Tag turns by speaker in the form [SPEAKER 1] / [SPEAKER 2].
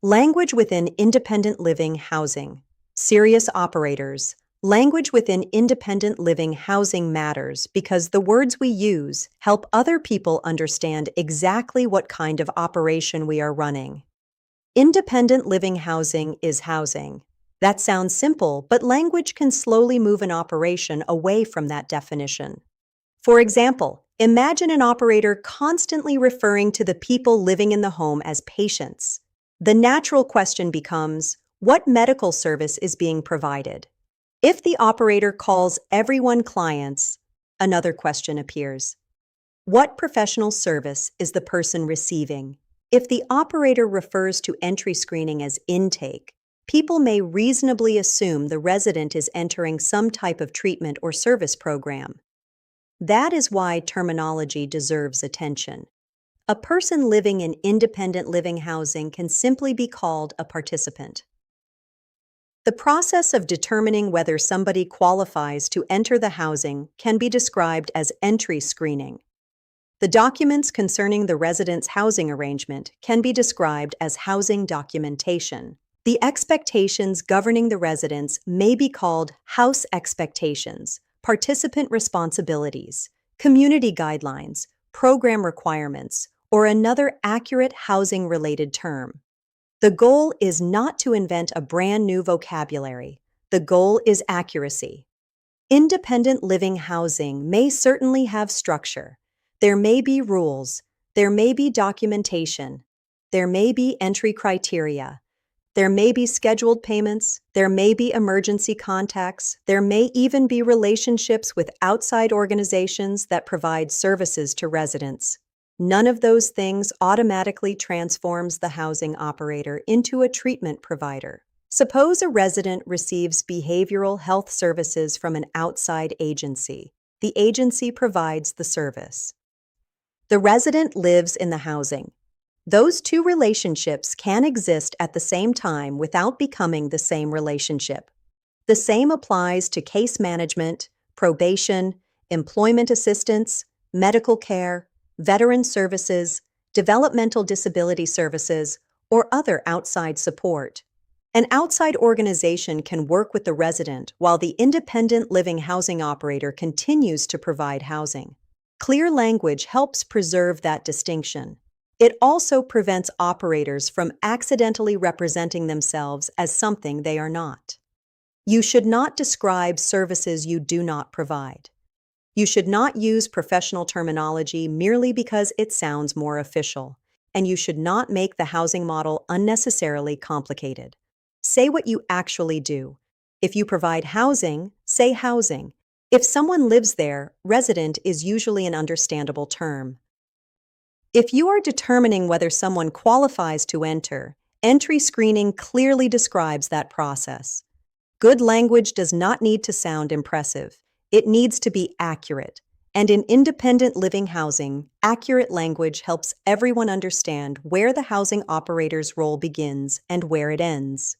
[SPEAKER 1] Language within independent living housing. Serious operators. Language within independent living housing matters because the words we use help other people understand exactly what kind of operation we are running. Independent living housing is housing. That sounds simple, but language can slowly move an operation away from that definition. For example, imagine an operator constantly referring to the people living in the home as patients. The natural question becomes, what medical service is being provided? If the operator calls everyone clients, another question appears. What professional service is the person receiving? If the operator refers to entry screening as intake, people may reasonably assume the resident is entering some type of treatment or service program. That is why terminology deserves attention. A person living in independent living housing can simply be called a participant. The process of determining whether somebody qualifies to enter the housing can be described as entry screening. The documents concerning the resident's housing arrangement can be described as housing documentation. The expectations governing the residents may be called house expectations, participant responsibilities, community guidelines, program requirements, or another accurate housing-related term. The goal is not to invent a brand new vocabulary. The goal is accuracy. Independent living housing may certainly have structure. There may be rules. There may be documentation. There may be entry criteria. There may be scheduled payments. There may be emergency contacts. There may even be relationships with outside organizations that provide services to residents. None of those things automatically transforms the housing operator into a treatment provider. Suppose a resident receives behavioral health services from an outside agency. The agency provides the service. The resident lives in the housing. Those two relationships can exist at the same time without becoming the same relationship. The same applies to case management, probation, employment assistance, medical care, veteran services, developmental disability services, or other outside support. An outside organization can work with the resident while the independent living housing operator continues to provide housing. Clear language helps preserve that distinction. It also prevents operators from accidentally representing themselves as something they are not. You should not describe services you do not provide. You should not use professional terminology merely because it sounds more official, and you should not make the housing model unnecessarily complicated. Say what you actually do. If you provide housing, say housing. If someone lives there, resident is usually an understandable term. If you are determining whether someone qualifies to enter, entry screening clearly describes that process. Good language does not need to sound impressive. It needs to be accurate. And in independent living housing, accurate language helps everyone understand where the housing operator's role begins and where it ends.